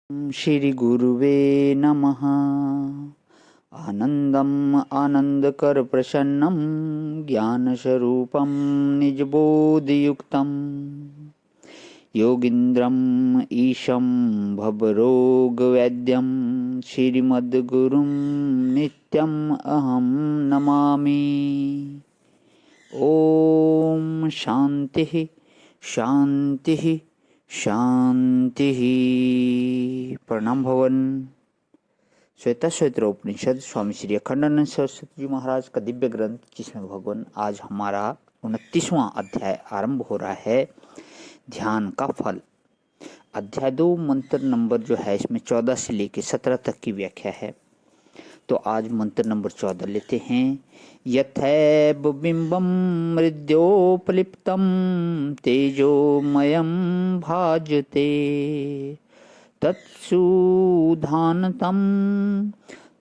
श्री गुरुवे नमः। आनंदम आनंदकर प्रसन्नम ज्ञान स्वरूपम निजबोधयुक्तम योगींद्रम ईशं भवरोगवैद्यम श्रीमद्गुरुं नित्यम अहम नमामि। ओम शांति शांति शांति। प्रणाम भवन। श्वेताश्वेत्र उपनिषद स्वामी श्री अखंडानंद सरस्वती जी महाराज का दिव्य ग्रंथ, जिसमें भगवान आज हमारा 29वां अध्याय आरंभ हो रहा है, ध्यान का फल। अध्याय 2 मंत्र नंबर जो है, इसमें 14 से लेकर 17 तक की व्याख्या है। तो आज मंत्र नंबर 14 लेते हैं। यथैव बिंबम मृद्योपलिप्तम तेजोमयम भाजते तत्सुधानतम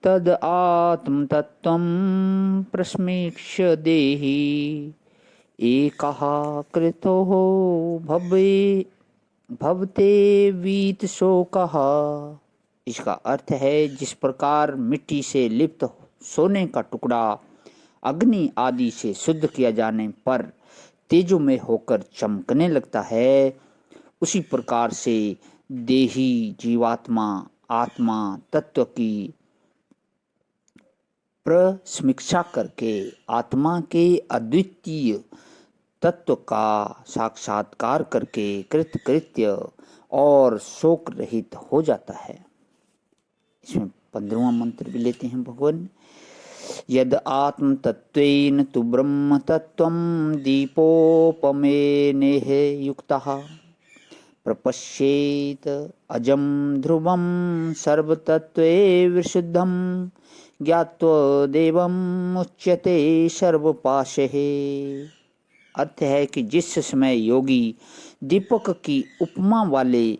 तद आत्म तत्वम प्रस्मीक्ष्य देहि एकः कृतो भवते वीत शोकः। इसका अर्थ है, जिस प्रकार मिट्टी से लिप्त सोने का टुकड़ा अग्नि आदि से शुद्ध किया जाने पर तेजोमय होकर चमकने लगता है, उसी प्रकार से देही जीवात्मा आत्मा तत्व की प्रसमीक्षा करके आत्मा के अद्वितीय तत्व का साक्षात्कार करके कृतकृत्य और शोक रहित हो जाता है। इसमें 15वां मंत्र भी लेते हैं भगवान। यद आत्म तत्वेन तु ब्रह्म तत्वं दीपोपमेनेह युक्तः प्रपश्येत अजं ध्रुवं सर्वतत्त्वे विशुद्धं ज्ञात्वा देवम् उच्यते सर्वपाशः। अर्थ है कि जिस समय योगी दीपक की उपमा वाले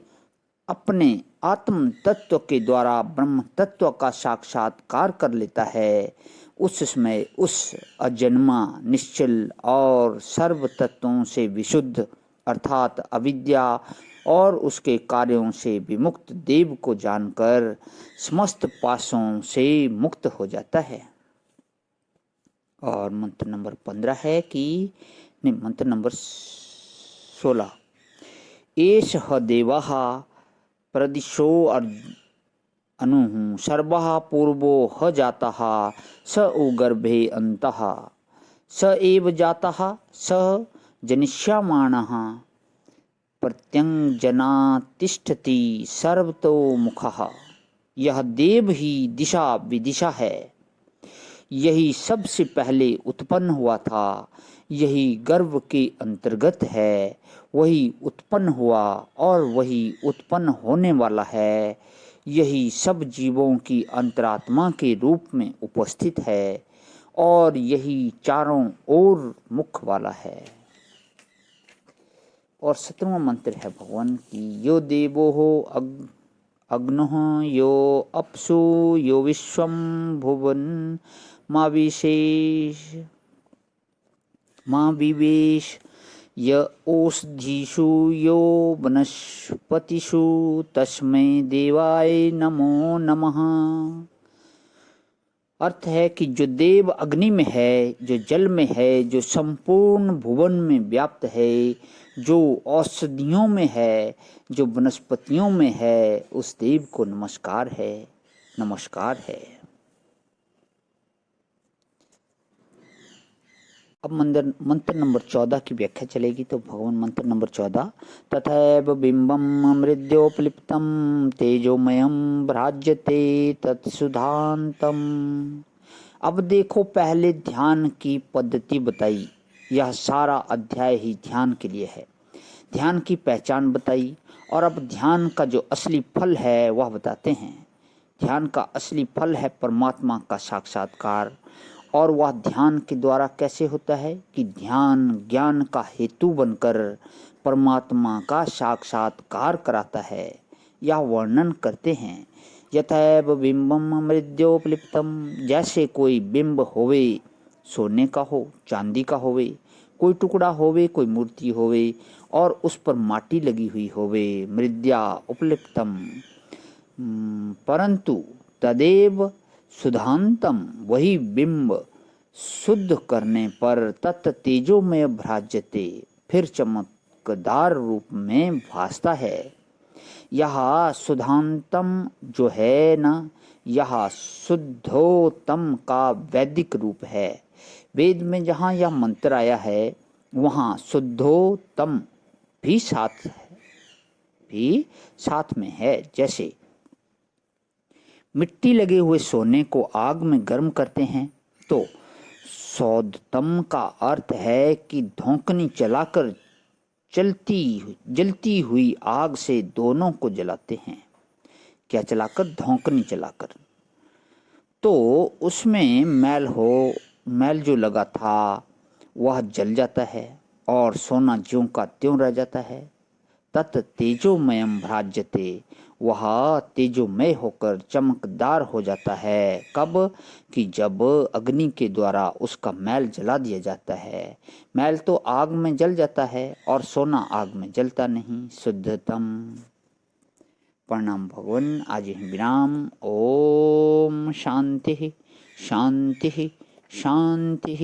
अपने आत्म तत्व के द्वारा ब्रह्म तत्व का साक्षात्कार कर लेता है, उस समय उस अजन्मा निश्चल और सर्व तत्वों से विशुद्ध अर्थात अविद्या और उसके कार्यों से विमुक्त देव को जानकर समस्त पाशों से मुक्त हो जाता है। और मंत्र नंबर 15 है कि नहीं, मंत्र नंबर 16। एषः देवः प्रदिशो अनु सर्वः पूर्वो ह जातः स उ गर्भे अन्तः स एव जातः स जनिष्यमाणः प्रत्यंजना तिष्ठति सर्वतोमुखः। यह देव ही दिशा विदिशा है, यही सबसे पहले उत्पन्न हुआ था, यही गर्भ के अंतर्गत है, वही उत्पन्न हुआ और वही उत्पन्न होने वाला है, यही सब जीवों की अंतरात्मा के रूप में उपस्थित है और यही चारों ओर मुख वाला है। और 17वां मंत्र है भगवान की। यो देवो हो अग्नः यो अप्सु यो विश्वं भुवन मा विवेश य ओषधीषु यो वनस्पतिषु तस्मै देवाय नमो नमः। अर्थ है कि जो देव अग्नि में है, जो जल में है, जो संपूर्ण भुवन में व्याप्त है, जो औषधियों में है, जो वनस्पतियों में है, उस देव को नमस्कार है, नमस्कार है। अब मंत्र नंबर 14 की व्याख्या चलेगी। तो भगवान मंत्र नंबर 14। तथैव बिंबम मृद्योपलिप्तम तेजोमयम भ्राज्यते तत्सुधांतम। अब देखो, पहले ध्यान की पद्धति बताई। यह सारा अध्याय ही ध्यान के लिए है। ध्यान की पहचान बताई और अब ध्यान का जो असली फल है वह बताते हैं। ध्यान का असली फल है परमात्मा का साक्षात्कार। और वह ध्यान के द्वारा कैसे होता है कि ध्यान ज्ञान का हेतु बनकर परमात्मा का साक्षात्कार कराता है। यह वर्णन करते हैं। यथैव बिंबम मृद्योपलिप्तम, जैसे कोई बिंब होवे, सोने का हो, चांदी का होवे, कोई टुकड़ा होवे, कोई मूर्ति होवे और उस पर माटी लगी हुई होवे। मृद्या उपलिप्तम, परंतु तदेव सुधांतम, वही बिंब शुद्ध करने पर तत् तेजोमय भ्राज्यते, फिर चमकदार रूप में भासता है। यह सुधांतम जो है ना, यह शुद्धोत्तम का वैदिक रूप है। वेद में जहाँ यह मंत्र आया है वहाँ शुद्धोत्तम भी साथ में है। जैसे मिट्टी लगे हुए सोने को आग में गर्म करते हैं तो शोद्धतम का अर्थ है कि धोंकनी चलाकर जलती हुई आग से दोनों को जलाते हैं। क्या चलाकर? धोंकनी चलाकर। तो उसमें मैल जो लगा था वह जल जाता है और सोना ज्यों का त्यों रह जाता है। तत् तेजोमयम भ्राज्यते, वह तेजोमय होकर चमकदार हो जाता है। कब? कि जब अग्नि के द्वारा उसका मैल जला दिया जाता है। मैल तो आग में जल जाता है और सोना आग में जलता नहीं। शुद्धतम। प्रणाम भगवान। आज ही विराम। ओम शांति शांति शांति।